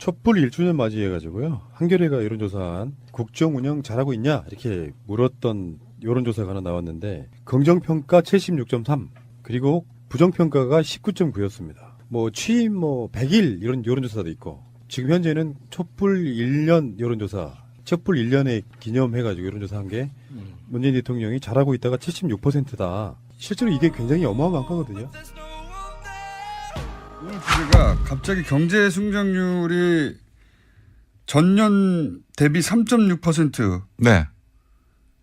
촛불 1주년 맞이해가지고요. 한겨레가 여론조사한 국정 운영 잘하고 있냐 이렇게 물었던 여론조사가 하나 나왔는데 긍정평가 76.3 그리고 부정평가가 19.9였습니다. 뭐 취임 100일 이런 여론조사도 있고 지금 현재는 촛불 1년 여론조사 촛불 1년에 기념해가지고 여론조사한 게 문재인 대통령이 잘하고 있다가 76%다. 실제로 이게 굉장히 어마어마한 거거든요. 오늘 주제가 갑자기 경제 성장률이 전년 대비 3.6%. 네.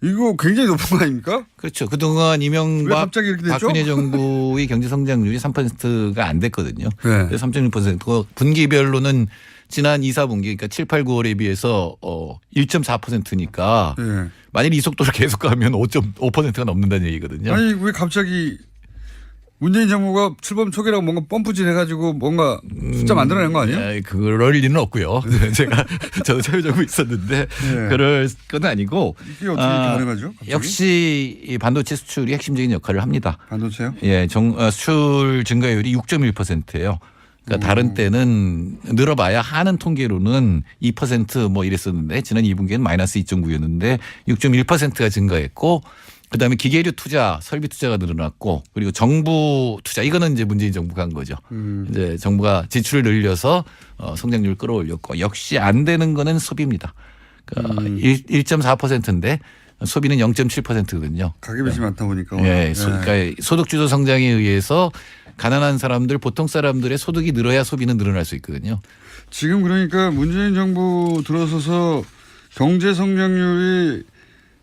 이거 굉장히 높은 거 아닙니까? 그렇죠. 그동안 왜 이명박 갑자기 이렇게 됐죠? 박근혜 정부의 경제 성장률이 3%가 안 됐거든요. 네. 그래서 3.6%고 분기별로는 지난 2, 4분기 그러니까 7, 8, 9월에 비해서 1.4%니까 네. 만일 이 속도를 계속 가면 5.5%가 넘는다는 얘기거든요. 아니 왜 갑자기 문재인 정부가 출범 초기라고 뭔가 펌프질 해가지고 뭔가 숫자 만들어낸 거 아니에요? 그럴 리는 없고요. 저도 차유정부 있었는데 네. 그럴 건 아니고 이게 어떻게 이렇게 가능하죠? 갑자기? 역시 이 반도체 수출이 핵심적인 역할을 합니다. 반도체요? 예, 수출 증가율이 6.1%예요. 그러니까 다른 때는 늘어봐야 하는 통계로는 2% 이랬었는데 지난 2분기에는 마이너스 2.9였는데 6.1%가 증가했고 그다음에 기계류 투자, 설비 투자가 늘어났고 그리고 정부 투자 이거는 이제 문재인 정부가 한 거죠. 이제 정부가 지출을 늘려서 성장률을 끌어올렸고 역시 안 되는 거는 소비입니다. 그러니까 1.4%인데 소비는 0.7%거든요. 가계빚이 많다 보니까. 예, 그러니까 소득주도 성장에 의해서 가난한 사람들, 보통 사람들의 소득이 늘어야 소비는 늘어날 수 있거든요. 지금 그러니까 문재인 정부 들어서서 경제 성장률이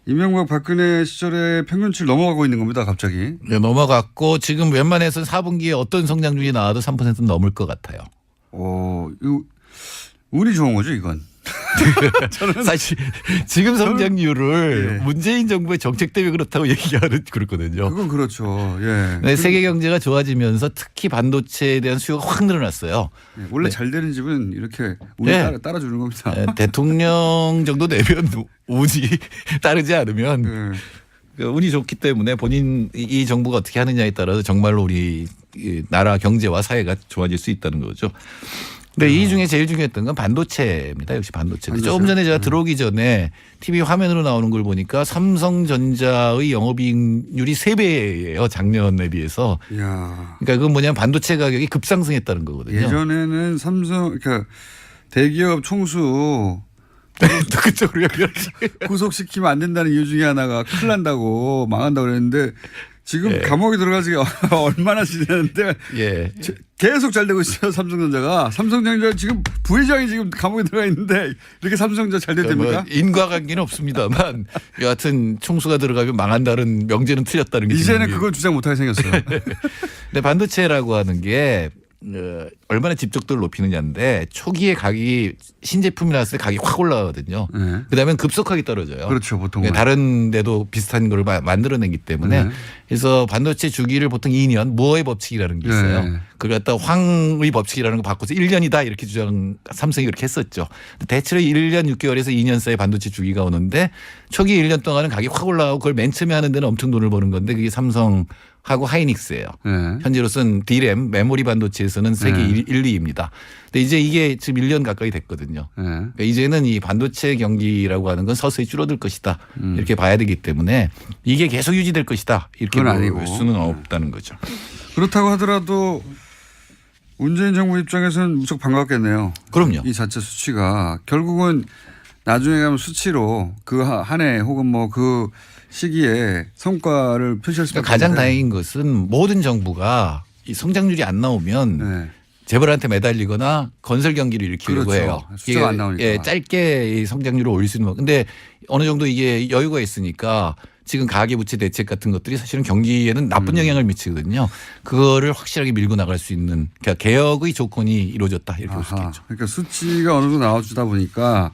이명박 박근혜 시절에 평균치를 넘어가고 있는 겁니다. 갑자기. 네, 넘어갔고 지금 웬만해서는 4분기에 어떤 성장률이 나와도 3%는 넘을 것 같아요. 이거 운이 좋은 거죠, 이건. 사실 지금 성장률을 예. 문재인 정부의 정책 때문에 그렇다고 얘기하는 그렇거든요. 그건 그렇죠. 예. 네, 세계 경제가 좋아지면서 특히 반도체에 대한 수요가 확 늘어났어요. 예, 원래 네. 잘 되는 집은 이렇게 운이 네. 따라주는 겁니다. 대통령 정도 되면 운이 따르지 않으면 예. 그 운이 좋기 때문에 본인 이 정부가 어떻게 하느냐에 따라서 정말로 우리 이 나라 경제와 사회가 좋아질 수 있다는 거죠. 근데 이 중에 제일 중요했던 건 반도체입니다. 역시 반도체. 조금 전에 제가 들어오기 전에 TV 화면으로 나오는 걸 보니까 삼성전자의 영업이익률이 3배예요. 작년에 비해서. 이야. 그러니까 그건 뭐냐면 반도체 가격이 급상승했다는 거거든요. 예전에는 삼성, 그러니까 대기업 총수 그쪽으로 연결하시 구속시키면 안 된다는 이유 중에 하나가 큰일 난다고 망한다고 그랬는데 지금 예. 감옥에 들어가지 얼마나 지냈는데 예. 계속 잘 되고 있어요. 삼성전자가. 삼성전자 지금 부회장이 지금 감옥에 들어가 있는데 이렇게 삼성전자 잘 됐답니까? 인과관계는 없습니다만 여하튼 총수가 들어가면 망한다는 명제는 틀렸다는 게 이제는 지금 그걸 주장 못하게 생겼어요. 근데 반도체라고 하는 게 얼마나 집적도를 높이느냐인데 초기에 가격이 신제품이 나왔을 때 가격이 확 올라가거든요. 네. 그다음에 급속하게 떨어져요. 그렇죠. 보통은. 다른 데도 비슷한 걸 만들어내기 때문에 네. 그래서 반도체 주기를 보통 2년 무어의 법칙이라는 게 있어요. 네. 그걸 갖다 황의 법칙이라는 거 바꿔서 1년이다 이렇게 삼성이 그렇게 했었죠. 대체로 1년 6개월에서 2년 사이 반도체 주기가 오는데 초기 1년 동안은 가격이 확 올라가고 그걸 맨 처음에 하는 데는 엄청 돈을 버는 건데 그게 삼성하고 하이닉스예요. 네. 현재로서는 D램 메모리 반도체에서는 세계 1, 2입니다. 근데 이제 이게 지금 1년 가까이 됐거든요. 네. 그러니까 이제는 이 반도체 경기라고 하는 건 서서히 줄어들 것이다. 이렇게 봐야 되기 때문에 이게 계속 유지될 것이다. 이렇게 그건 볼 아니고. 수는 없다는 거죠. 그렇다고 하더라도 문재인 정부 입장에서는 무척 반갑겠네요. 그럼요. 이 자체 수치가 결국은 나중에 가면 수치로 그 한 해 혹은 뭐 그 시기에 성과를 표시할 수밖에 그러니까 가장 없는데. 다행인 것은 모든 정부가 이 성장률이 안 나오면 네. 재벌한테 매달리거나 건설 경기를 일으키려고 그렇죠. 해요. 숫자가 안 나오니까. 예, 짧게 이 성장률을 올릴 수 있는 거. 근데 어느 정도 이게 여유가 있으니까 지금 가계부채 대책 같은 것들이 사실은 경기에는 나쁜 영향을 미치거든요. 그거를 확실하게 밀고 나갈 수 있는 그러니까 개혁의 조건이 이루어졌다 이렇게 볼 수 아하. 있겠죠. 그러니까 수치가 어느 정도 나와주다 보니까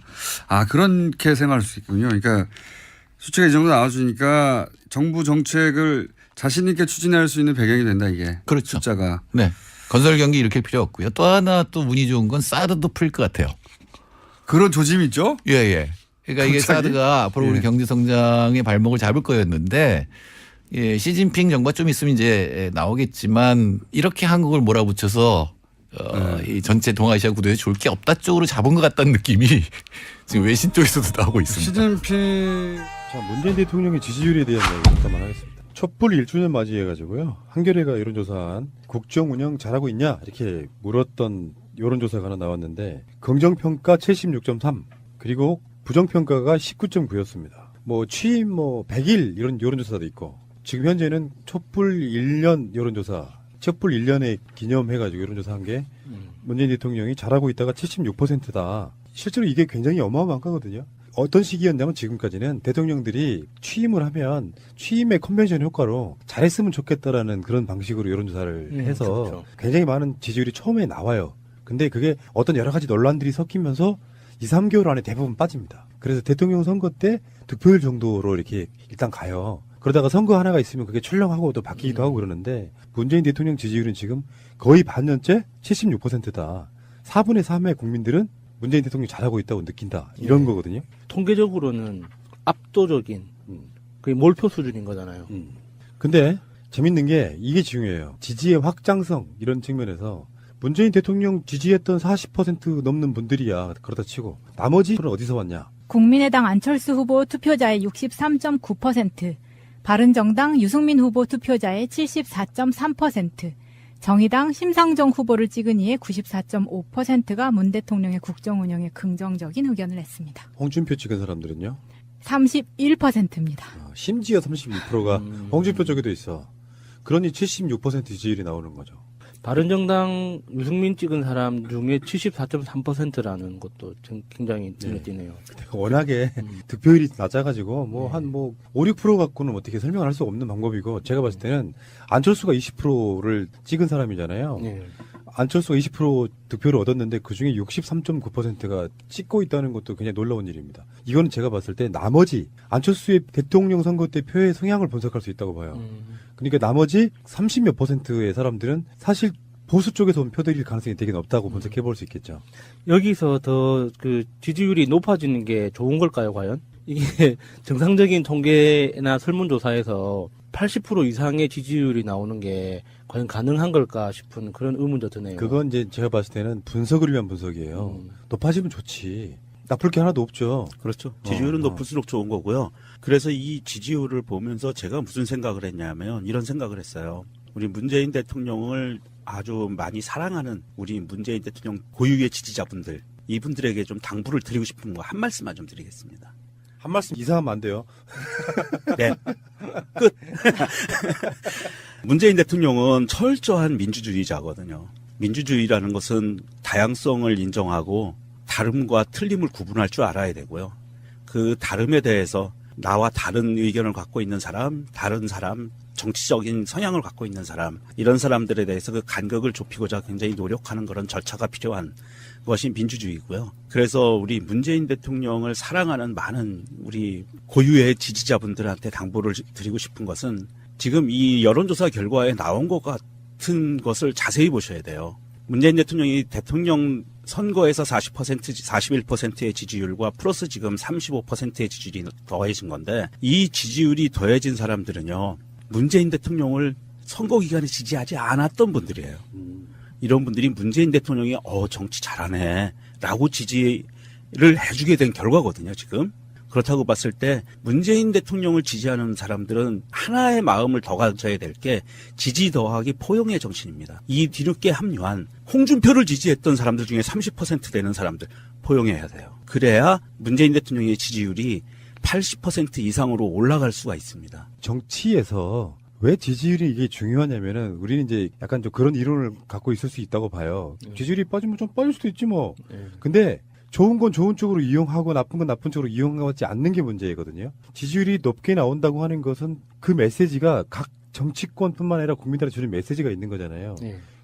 그렇게 생각할 수 있군요. 그러니까 수치가 이 정도 나와주니까 정부 정책을 자신 있게 추진할 수 있는 배경이 된다 이게. 그렇죠. 숫자가. 네. 건설 경기 일으킬 필요 없고요. 또 하나 또 운이 좋은 건 사드도 풀 것 같아요. 그런 조짐이 있죠? 예, 예. 그러니까 이게 갑자기? 사드가 앞으로 우리 예. 경제 성장의 발목을 잡을 거였는데 예, 시진핑 정부가 좀 있으면 이제 나오겠지만 이렇게 한국을 몰아붙여서 이 전체 동아시아 구도에서 좋을 게 없다 쪽으로 잡은 것 같다는 느낌이 지금 외신 쪽에서도 나오고 있습니다. 시진핑 자, 문재인 대통령의 지지율에 대한 이야기 잠깐만 하겠습니다. 촛불 1주년 맞이해가지고요. 한겨레가 여론조사한 국정 운영 잘하고 있냐 이렇게 물었던 여론조사가 하나 나왔는데 긍정평가 76.3 그리고 부정평가가 19.9였습니다. 뭐 취임 100일 이런 여론조사도 있고 지금 현재는 촛불 1년 여론조사 촛불 1년에 기념해가지고 여론조사한 게 문재인 대통령이 잘하고 있다가 76%다. 실제로 이게 굉장히 어마어마한 거거든요. 어떤 시기였냐면 지금까지는 대통령들이 취임을 하면 취임의 컨벤션 효과로 잘했으면 좋겠다라는 그런 방식으로 여론조사를 해서 그렇죠. 굉장히 많은 지지율이 처음에 나와요. 근데 그게 어떤 여러 가지 논란들이 섞이면서 2, 3개월 안에 대부분 빠집니다. 그래서 대통령 선거 때 득표율 정도로 이렇게 일단 가요. 그러다가 선거 하나가 있으면 그게 출렁하고 또 바뀌기도 하고 그러는데 문재인 대통령 지지율은 지금 거의 반년째 76%다. 4분의 3의 국민들은 문재인 대통령이 잘하고 있다고 느낀다. 이런 거거든요. 통계적으로는 압도적인 거의 몰표 수준인 거잖아요. 근데 재밌는 게 이게 중요해요. 지지의 확장성 이런 측면에서 문재인 대통령 지지했던 40% 넘는 분들이야. 그렇다 치고 나머지 분은 어디서 왔냐? 국민의당 안철수 후보 투표자의 63.9%, 바른정당 유승민 후보 투표자의 74.3%, 정의당 심상정 후보를 찍은 이의 94.5%가 문 대통령의 국정 운영에 긍정적인 의견을 냈습니다. 홍준표 찍은 사람들은요? 31%입니다. 심지어 32%가 홍준표 쪽에도 있어. 그러니 76% 지지율이 나오는 거죠. 바른정당 유승민 찍은 사람 중에 74.3%라는 것도 굉장히 눈에 띄네요. 워낙에 득표율이 낮아가지고 한 5, 6% 갖고는 어떻게 설명을 할 수 없는 방법이고 제가 봤을 때는 안철수가 20%를 찍은 사람이잖아요. 네. 안철수가 20% 득표를 얻었는데 그중에 63.9%가 찍고 있다는 것도 굉장히 놀라운 일입니다. 이거는 제가 봤을 때 나머지 안철수의 대통령 선거 때 표의 성향을 분석할 수 있다고 봐요. 그러니까 나머지 30몇 %의 사람들은 사실 보수 쪽에서 온 표들일 가능성이 되게 높다고 분석해 볼 수 있겠죠. 여기서 더 그 지지율이 높아지는 게 좋은 걸까요, 과연? 이게 정상적인 통계나 설문조사에서 80% 이상의 지지율이 나오는 게 과연 가능한 걸까 싶은 그런 의문도 드네요. 그건 이제 제가 봤을 때는 분석을 위한 분석이에요. 높아지면 좋지. 나쁠 게 하나도 없죠. 그렇죠. 지지율은 높을수록 좋은 거고요. 그래서 이 지지율을 보면서 제가 무슨 생각을 했냐면 이런 생각을 했어요. 우리 문재인 대통령을 아주 많이 사랑하는 우리 문재인 대통령 고유의 지지자분들 이분들에게 좀 당부를 드리고 싶은 거 한 말씀만 좀 드리겠습니다. 한 말씀 이상하면 안 돼요. 네. 끝. 문재인 대통령은 철저한 민주주의자거든요. 민주주의라는 것은 다양성을 인정하고 다름과 틀림을 구분할 줄 알아야 되고요. 그 다름에 대해서 나와 다른 의견을 갖고 있는 사람, 다른 사람, 정치적인 성향을 갖고 있는 사람, 이런 사람들에 대해서 그 간격을 좁히고자 굉장히 노력하는 그런 절차가 필요한 것이 민주주의고요. 그래서 우리 문재인 대통령을 사랑하는 많은 우리 고유의 지지자분들한테 당부를 드리고 싶은 것은 지금 이 여론조사 결과에 나온 것 같은 것을 자세히 보셔야 돼요. 문재인 대통령이 대통령 선거에서 41%의 지지율과 플러스 지금 35%의 지지율이 더해진 건데 이 지지율이 더해진 사람들은요. 문재인 대통령을 선거 기간에 지지하지 않았던 분들이에요. 이런 분들이 문재인 대통령이 정치 잘하네 라고 지지를 해주게 된 결과거든요. 지금. 그렇다고 봤을 때 문재인 대통령을 지지하는 사람들은 하나의 마음을 더 가져야 될 게 지지 더하기 포용의 정신입니다. 이 뒤늦게 합류한 홍준표를 지지했던 사람들 중에 30% 되는 사람들 포용해야 돼요. 그래야 문재인 대통령의 지지율이 80% 이상으로 올라갈 수가 있습니다. 정치에서 왜 지지율이 이게 중요하냐면은 우리는 이제 약간 좀 그런 이론을 갖고 있을 수 있다고 봐요. 지지율이 빠지면 좀 빠질 수도 있지 뭐. 근데 좋은 건 좋은 쪽으로 이용하고 나쁜 건 나쁜 쪽으로 이용하지 않는 게 문제거든요. 지지율이 높게 나온다고 하는 것은 그 메시지가 각 정치권뿐만 아니라 국민들한테 주는 메시지가 있는 거잖아요.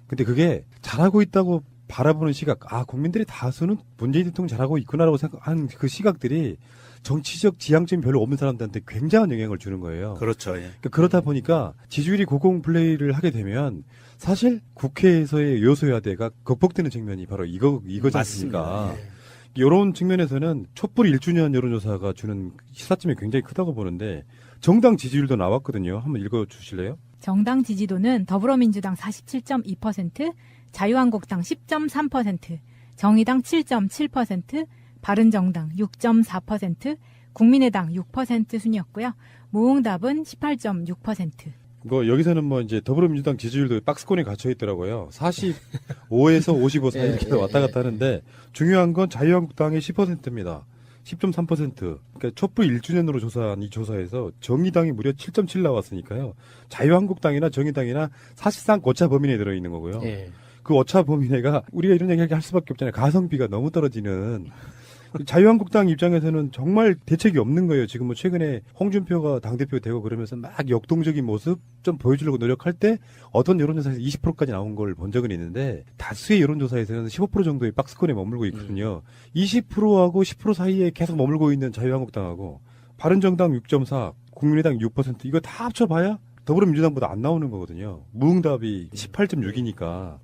근데 그게 잘하고 있다고 바라보는 시각, 국민들의 다수는 문재인 대통령 잘하고 있구나라고 생각하는 그 시각들이 정치적 지향점이 별로 없는 사람들한테 굉장한 영향을 주는 거예요. 그렇죠. 예. 그러니까 그렇다 보니까 지지율이 고공 플레이를 하게 되면 사실 국회에서의 요소야대가 극복되는 측면이 바로 이거지 않습니까? 이런 측면에서는 촛불 1주년 여론조사가 주는 시사점이 굉장히 크다고 보는데 정당 지지율도 나왔거든요. 한번 읽어주실래요? 정당 지지도는 더불어민주당 47.2%, 자유한국당 10.3%, 정의당 7.7%, 바른정당 6.4%, 국민의당 6% 순이었고요. 무응답은 18.6%. 여기서는 뭐 이제 더불어민주당 지지율도 박스권에 갇혀 있더라고요. 45에서 55 사이 이렇게 왔다 갔다 하는데 중요한 건 자유한국당의 10%입니다. 10.3%. 그러니까 촛불 1주년으로 조사한 이 조사에서 정의당이 무려 7.7 나왔으니까요. 자유한국당이나 정의당이나 사실상 오차 범위 내에 들어있는 거고요. 예. 그 오차 범위 내가 우리가 이런 얘기 할 수밖에 없잖아요. 가성비가 너무 떨어지는. 자유한국당 입장에서는 정말 대책이 없는 거예요. 지금 뭐 최근에 홍준표가 당대표 되고 그러면서 막 역동적인 모습 좀 보여주려고 노력할 때 어떤 여론조사에서 20%까지 나온 걸 본 적은 있는데 다수의 여론조사에서는 15% 정도의 박스권에 머물고 있거든요. 20%하고 10% 사이에 계속 머물고 있는 자유한국당하고 바른정당 6.4, 국민의당 6% 이거 다 합쳐봐야 더불어민주당보다 안 나오는 거거든요. 무응답이 18.6이니까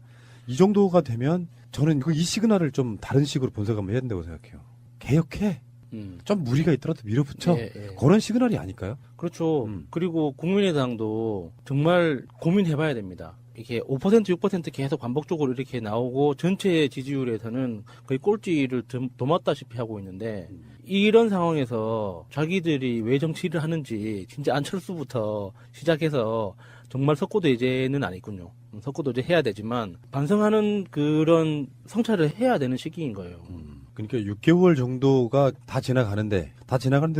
이 정도가 되면 저는 이 시그널을 좀 다른 식으로 분석하면 해야 된다고 생각해요. 개혁해. 좀 무리가 있더라도 밀어붙여. 예, 예. 그런 시그널이 아닐까요? 그렇죠. 그리고 국민의당도 정말 고민해봐야 됩니다. 이게 5%, 6% 계속 반복적으로 이렇게 나오고 전체 지지율에서는 거의 꼴찌를 도맡다시피 하고 있는데 이런 상황에서 자기들이 왜 정치를 하는지 진짜 안철수부터 시작해서 정말 석고대죄는 아니군요. 석고대죄 해야 되지만 반성하는 그런 성찰을 해야 되는 시기인 거예요. 그러니까 6개월 정도가 다 지나가는데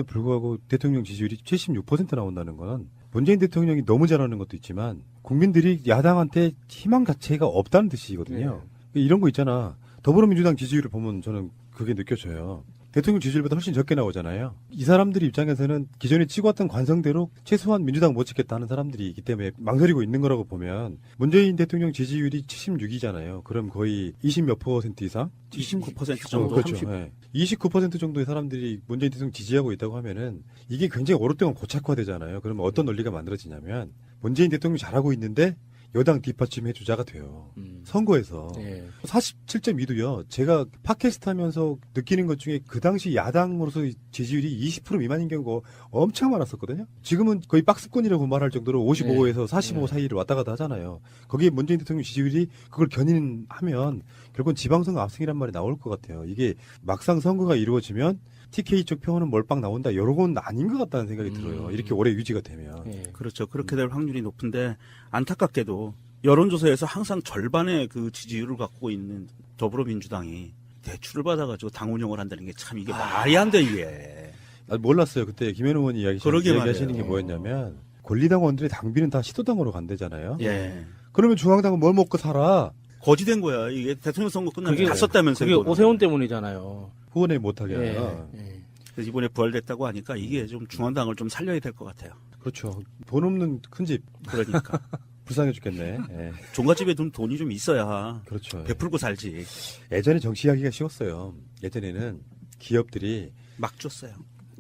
불구하고 대통령 지지율이 76% 나온다는 건 문재인 대통령이 너무 잘하는 것도 있지만 국민들이 야당한테 희망 자체가 없다는 뜻이거든요. 이런 거 있잖아. 더불어민주당 지지율을 보면 저는 그게 느껴져요. 대통령 지지율보다 훨씬 적게 나오잖아요. 이 사람들 입장에서는 기존에 찍어왔던 관성대로 최소한 민주당 못 찍겠다 하는 사람들이 있기 때문에 망설이고 있는 거라고 보면 문재인 대통령 지지율이 76이잖아요. 그럼 거의 20몇 % 이상? 29% 정도, 그렇죠. 30. 네. 29% 정도의 사람들이 문재인 대통령 지지하고 있다고 하면은 이게 굉장히 오랫동안 고착화되잖아요. 그러면 어떤 논리가 만들어지냐면 문재인 대통령이 잘하고 있는데 여당 뒷받침해 주자가 돼요. 선거에서. 예. 47.2도요. 제가 팟캐스트 하면서 느끼는 것 중에 그 당시 야당으로서 지지율이 20% 미만인 경우가 엄청 많았었거든요. 지금은 거의 박스권이라고 말할 정도로 55에서 45 사이를 왔다 갔다 하잖아요. 거기에 문재인 대통령 지지율이 그걸 견인하면 결국은 지방선거 압승이란 말이 나올 것 같아요. 이게 막상 선거가 이루어지면 TK 쪽 표는 몰빵 나온다. 이런 건 아닌 것 같다는 생각이 들어요. 이렇게 오래 유지가 되면. 예. 그렇죠. 그렇게 될 확률이 높은데 안타깝게도 여론조사에서 항상 절반의 그 지지율을 갖고 있는 더불어민주당이 대출을 받아가지고 당 운영을 한다는 게 참 이게 말이 안 돼, 이게. 몰랐어요. 그때 김현우 의원이 그러게 이야기하시는 게 말이에요. 뭐였냐면 권리당원들의 당비는 다 시도당으로 간대잖아요. 예. 그러면 중앙당은 뭘 먹고 살아? 거지된 거야. 이게 대통령 선거 끝나면 그게- 다 썼다면서요. 그게 이거는. 오세훈 때문이잖아요. 후원에 못하게 예. 하나. 예. 그래서 이번에 부활됐다고 하니까 이게 좀 중앙당을 좀 살려야 될 것 같아요. 그렇죠. 돈 없는 큰 집 그러니까. 불쌍해 죽겠네. 예. 종갓집에 돈이 좀 있어야 그렇죠. 베풀고 살지. 예전에 정치하기가 쉬웠어요. 예전에는 기업들이 막 줬어요.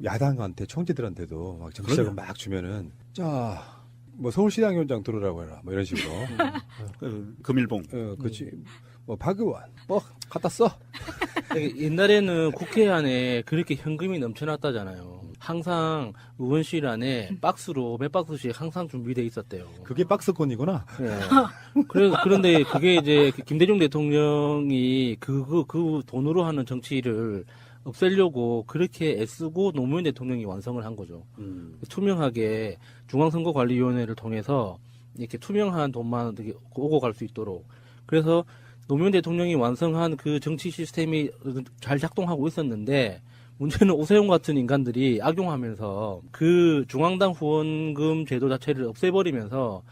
야당한테 청지들한테도 막 정치자금 그럼요. 막 주면은 자, 뭐 서울시당위원장 들어오라고 해라. 뭐 이런 식으로. 그 금일봉. 그렇지. 뭐 박의원 뭐 갖다 써. 옛날에는 국회 안에 그렇게 현금이 넘쳐났다잖아요. 항상 의원실 안에 박스로 몇 박스씩 항상 준비돼 있었대요. 그게 박스권이구나. 예. 그런데 그게 이제 김대중 대통령이 그 돈으로 하는 정치를 없애려고 그렇게 애쓰고 노무현 대통령이 완성을 한 거죠. 투명하게 중앙선거관리위원회를 통해서 이렇게 투명한 돈만 이렇게 오고 갈 수 있도록. 그래서 노무현 대통령이 완성한 그 정치 시스템이 잘 작동하고 있었는데 문제는 오세훈 같은 인간들이 악용하면서 그 중앙당 후원금 제도 자체를 없애버리면서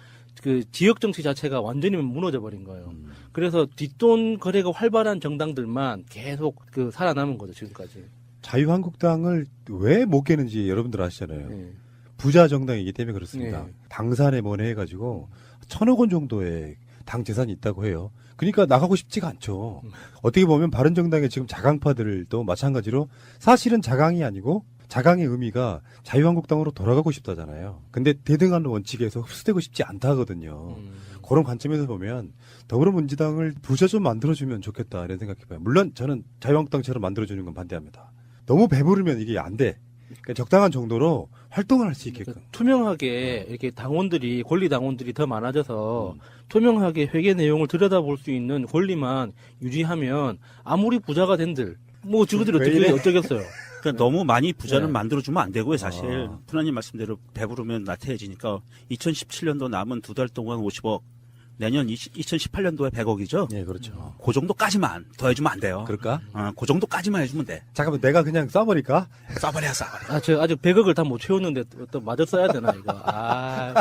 그 지역 정치 자체가 완전히 무너져 버린 거예요. 그래서 뒷돈 거래가 활발한 정당들만 계속 그 살아남은 거죠, 지금까지. 자유한국당을 왜 못 깨는지 여러분들 아시잖아요. 예. 부자 정당이기 때문에 그렇습니다. 네. 당산에 뭐네 해가지고 1,000억 원 정도의 당 재산이 있다고 해요. 그러니까 나가고 싶지가 않죠. 어떻게 보면 바른정당의 지금 자강파들도 마찬가지로 사실은 자강이 아니고 자강의 의미가 자유한국당으로 돌아가고 싶다잖아요. 근데 대등한 원칙에서 흡수되고 싶지 않다 하거든요. 그런 관점에서 보면 더불어민주당을 부자 좀 만들어주면 좋겠다 이런 생각해봐요. 물론 저는 자유한국당처럼 만들어주는 건 반대합니다. 너무 배부르면 이게 안 돼. 그러니까 적당한 정도로 활동을 할 수 있게끔. 투명하게 이렇게 당원들이 권리 당원들이 더 많아져서 투명하게 회계 내용을 들여다볼 수 있는 권리만 유지하면 아무리 부자가 된들 뭐 저들이 왜 이래? 어쩌겠어요. 그러니까 너무 많이 부자는 네. 만들어주면 안 되고요, 사실. 푸나님 말씀대로 배부르면 나태해지니까 2017년도 남은 2달 동안 50억, 내년 2018년도에 100억이죠? 예, 그렇죠. 그 정도까지만 더해주면 안 돼요. 그럴까? 그 정도까지만 해주면 돼. 잠깐만, 내가 그냥 써버릴까? 써버려. 저 아직 100억을 다 못 채웠는데 또 마저 써야 되나 이거.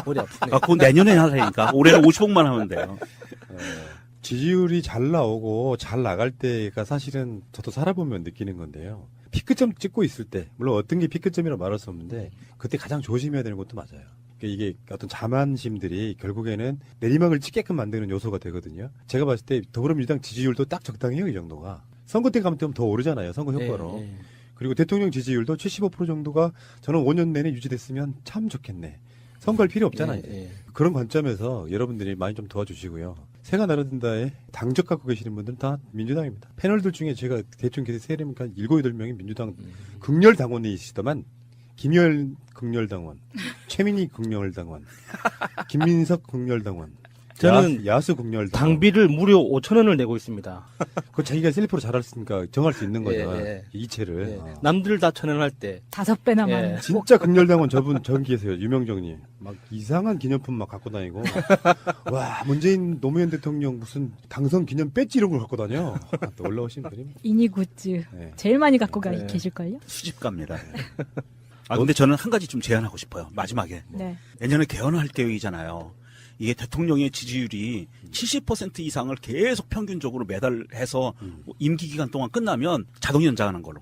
머리 아프네. 그건 내년에 하라니까. 올해는 50억만 하면 돼요. 지지율이 잘 나오고 잘 나갈 때가 사실은 저도 살아보면 느끼는 건데요. 피크점 찍고 있을 때, 물론 어떤 게 피크점이라 말할 수 없는데, 그때 가장 조심해야 되는 것도 맞아요. 이게 어떤 자만심들이 결국에는 내리막을 찍게끔 만드는 요소가 되거든요. 제가 봤을 때 더불어민주당 지지율도 딱 적당해요, 이 정도가. 선거 때 가면 더 오르잖아요, 선거 효과로. 네. 그리고 대통령 지지율도 75% 정도가 저는 5년 내내 유지됐으면 참 좋겠네. 선거할 필요 없잖아요. 그런 관점에서 여러분들이 많이 좀 도와주시고요. 새가 나르든다에 당적 갖고 계시는 분들은 다 민주당입니다. 패널들 중에 제가 대충 세려니까 7, 8명이 민주당 극렬 당원이시더만 김열 극렬당원, 최민희 극렬당원, 김민석 극렬당원, 저는 야수 극렬당원. 당비를 무려 5,000원을 내고 있습니다. 그 자기가 셀프로 잘했으니까 정할 수 있는 거죠. 예. 이체를. 예. 남들 다 1,000원 할 때 5배나 예. 많은. 진짜 극렬당원 저기 계세요. 유명정님. 막 이상한 기념품 막 갖고 다니고. 와, 문재인 노무현 대통령 무슨 당선 기념 배지 이런 걸 갖고 다녀. 또 올라오신 분입니다. 이니 굿즈 네. 제일 많이 갖고 네. 계실걸요? 수집갑니다. 근데 저는 한 가지 좀 제안하고 싶어요. 마지막에. 네. 내년에 개헌할 계획이잖아요. 이게 대통령의 지지율이 70% 이상을 계속 평균적으로 매달 해서 임기 기간 동안 끝나면 자동 연장하는 걸로.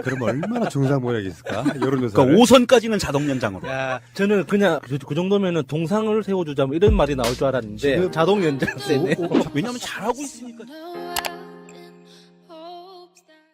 그럼 얼마나 중상모략이 있을까? 여론조사. 그러니까 5선까지는 자동 연장으로. 저는 그냥 그 정도면은 동상을 세워주자 뭐 이런 말이 나올 줄 알았는데 지금- 자동 연장 세네. 왜냐하면 잘하고 있으니까.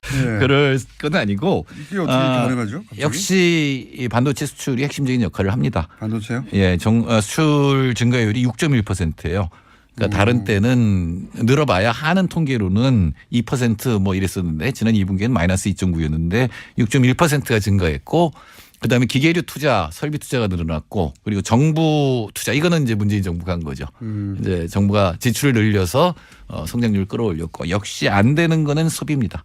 네. 그럴 건 아니고 이게 어떻게 아, 가능하죠? 갑자기? 역시 이 반도체 수출이 핵심적인 역할을 합니다. 반도체요? 예, 수출 증가율이 6.1%예요. 그러니까 다른 때는 늘어봐야 하는 통계로는 2% 뭐 이랬었는데 지난 2분기에는 마이너스 2.9였는데 6.1%가 증가했고 그다음에 기계류 투자, 설비 투자가 늘어났고 그리고 정부 투자 이거는 이제 문재인 정부가 한 거죠. 이제 정부가 지출을 늘려서 성장률을 끌어올렸고 역시 안 되는 거는 소비입니다.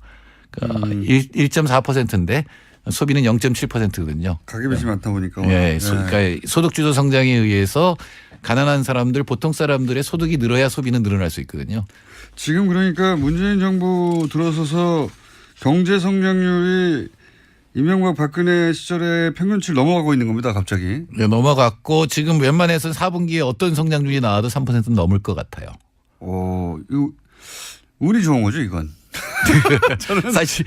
그러니까 1.4%인데 소비는 0.7%거든요. 가계빚이 많다 보니까. 예, 그러니까 소득주도 성장에 의해서 가난한 사람들, 보통 사람들의 소득이 늘어야 소비는 늘어날 수 있거든요. 지금 그러니까 문재인 정부 들어서서 경제 성장률이 이명박 박근혜 시절에 평균치를 넘어가고 있는 겁니다. 갑자기. 네, 넘어갔고 지금 웬만해서는 4분기에 어떤 성장률이 나와도 3%는 넘을 것 같아요. 이거 운이 좋은 거죠, 이건. 사실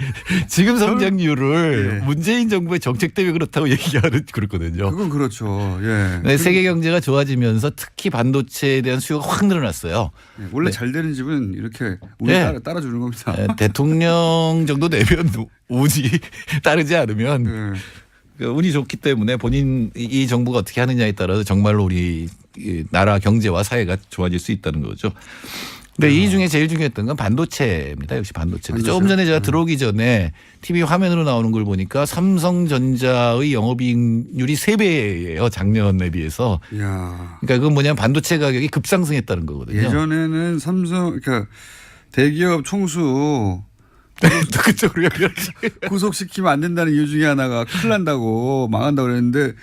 지금 성장률을 네. 문재인 정부의 정책 때문에 그렇다고 얘기하는 그렇거든요. 그건 그렇죠. 예. 네, 세계 경제가 좋아지면서 특히 반도체에 대한 수요가 확 늘어났어요. 예, 원래 네. 잘 되는 집은 이렇게 운이 네. 따라주는 겁니다. 네, 대통령 정도 되면 운이 따르지 않으면 예. 그 운이 좋기 때문에 본인 이 정부가 어떻게 하느냐에 따라서 정말로 우리 이 나라 경제와 사회가 좋아질 수 있다는 거죠. 근데 이 중에 제일 중요했던 건 반도체입니다. 역시 반도체. 조금 전에 제가 들어오기 전에 TV 화면으로 나오는 걸 보니까 삼성전자의 영업이익률이 3배예요. 작년에 비해서. 이야. 그러니까 그건 뭐냐면 반도체 가격이 급상승했다는 거거든요. 예전에는 그러니까 대기업 총수 또 그쪽으로 연결하지. 구속시키면 안 된다는 이유 중에 하나가 큰일 난다고 망한다고 그랬는데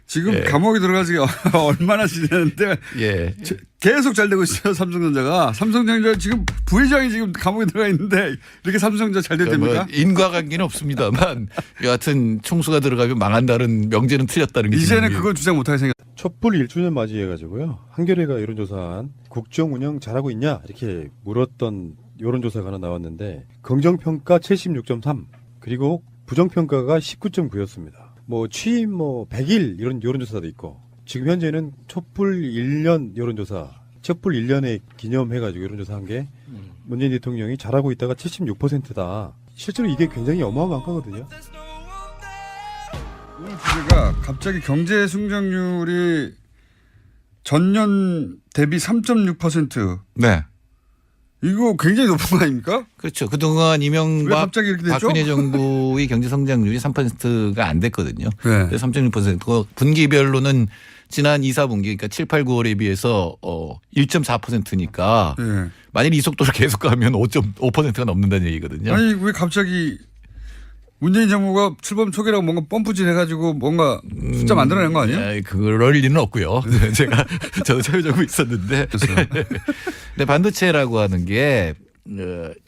지금 예. 감옥에 들어간 지가 얼마나 지났는데 예. 계속 잘 되고 있어요. 삼성전자가. 삼성전자 지금 부회장이 지금 감옥에 들어가 있는데 이렇게 삼성전자 잘 뭐 됐답니까? 인과관계는 없습니다만 여하튼 총수가 들어가면 망한다는 명제는 틀렸다는 게 이제는 지금 그걸 주장 못하게 생겼. 촛불 1주년 맞이해가지고요. 한겨레가 여론조사한 국정 운영 잘하고 있냐 이렇게 물었던 여론조사가 하나 나왔는데 긍정평가 76.3 그리고 부정평가가 19.9였습니다. 뭐 취임 100일 이런 여론조사도 있고 지금 현재는 촛불 1년 여론조사 촛불 1년에 기념해가지고 여론조사한 게 문재인 대통령이 잘하고 있다가 76%다. 실제로 이게 굉장히 어마어마한 거거든요. 오늘 주제가 갑자기 경제 성장률이 전년 대비 3.6% 네. 이거 굉장히 높은 거 아닙니까? 그렇죠. 그동안 왜 이명박 갑자기 이렇게 됐죠? 박근혜 정부의 경제 성장률이 3%가 안 됐거든요. 네. 그래서 3.6%가 분기별로는 지난 2, 4분기 그러니까 7, 8, 9월에 비해서 1.4%니까 네. 만일 이 속도로 계속 가면 5.5%가 넘는다는 얘기거든요. 아니 왜 갑자기 문재인 정부가 출범 초기라고 뭔가 펌프질 해가지고 뭔가 숫자 만들어낸 거 아니에요? 그럴 리는 없고요. 저도 차유정부 있었는데. 근데 반도체라고 하는 게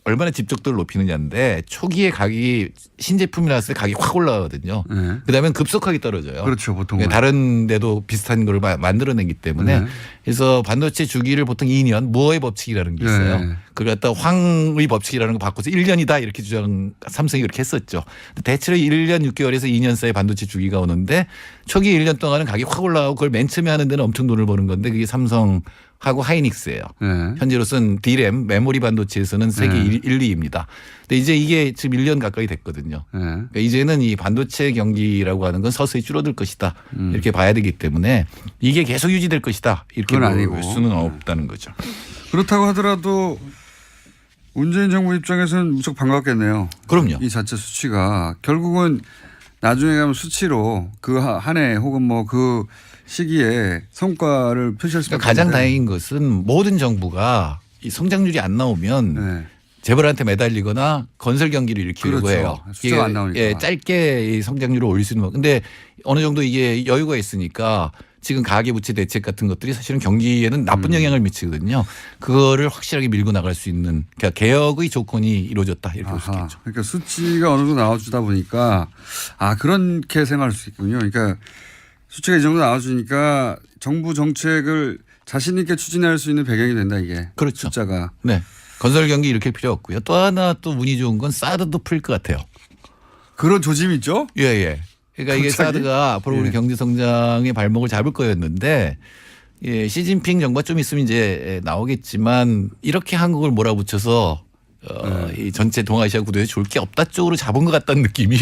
얼마나 집적도를 높이느냐인데 초기에 가격이 신제품이 나왔을 때 가격이 확 올라가거든요. 네. 그다음에 급속하게 떨어져요. 그렇죠, 보통은. 다른 데도 비슷한 걸 만들어내기 때문에 네. 그래서 반도체 주기를 보통 2년 무어의 법칙이라는 게 있어요. 네. 그걸 갖다 황의 법칙이라는 거 바꿔서 1년이다 이렇게 삼성이 그렇게 했었죠. 대체로 1년 6개월에서 2년 사이 반도체 주기가 오는데 초기 1년 동안은 가격이 확 올라가고 그걸 맨 처음에 하는 데는 엄청 돈을 버는 건데 그게 삼성하고 하이닉스예요. 네. 현재로서는 D램 메모리 반도체에서는 세계 네. 1, 2위입니다. 근데 이제 이게 지금 1년 가까이 됐거든요. 네. 그러니까 이제는 이 반도체 경기라고 하는 건 서서히 줄어들 것이다. 이렇게 봐야 되기 때문에 이게 계속 유지될 것이다. 이렇게 그건 볼 아니고. 수는 없다는 거죠. 그렇다고 하더라도 문재인 정부 입장에서는 무척 반갑겠네요. 그럼요. 이 자체 수치가 결국은 나중에 가면 수치로 그 한 해 혹은 뭐 그 시기에 성과를 표시할 수밖에 그러니까 가장 없는데. 다행인 것은 모든 정부가 이 성장률이 안 나오면 네. 재벌한테 매달리거나 건설 경기를 일으키려고 그렇죠. 해요. 숫자가 안 나오니까. 예, 짧게 이 성장률을 올릴 수 있는 거. 근데 어느 정도 이게 여유가 있으니까 지금 가계부채 대책 같은 것들이 사실은 경기에는 나쁜 영향을 미치거든요. 그거를 확실하게 밀고 나갈 수 있는 그러니까 개혁의 조건이 이루어졌다 이렇게 볼 수 아하. 있겠죠. 그러니까 수치가 어느 정도 나와주다 보니까 그렇게 생각할 수 있군요. 그러니까 수치가 이 정도 나와주니까 정부 정책을 자신 있게 추진할 수 있는 배경이 된다 이게. 그렇죠. 숫자가. 네. 건설 경기 일으킬 필요 없고요. 또 하나 또 운이 좋은 건 사드도 풀 것 같아요. 그런 조짐이 있죠? 예, 예. 그러니까 이게 갑자기? 사드가 앞으로 우리 예. 경제 경제 성장의 발목을 잡을 거였는데 예, 시진핑 정부가 좀 있으면 이제 나오겠지만 이렇게 한국을 몰아붙여서 이 전체 동아시아 구도에 좋을 게 없다 쪽으로 잡은 것 같다는 느낌이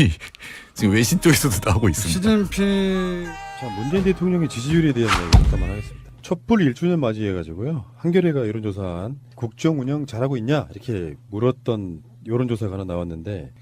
지금 외신 쪽에서도 나오고 있습니다. 시진핑 자, 문재인 대통령의 지지율에 대한 이야기 잠깐만 하겠습니다. 촛불 1주년 맞이해가지고요. 한겨레가 여론조사한 국정 운영 잘하고 있냐 이렇게 물었던 여론조사가 하나 나왔는데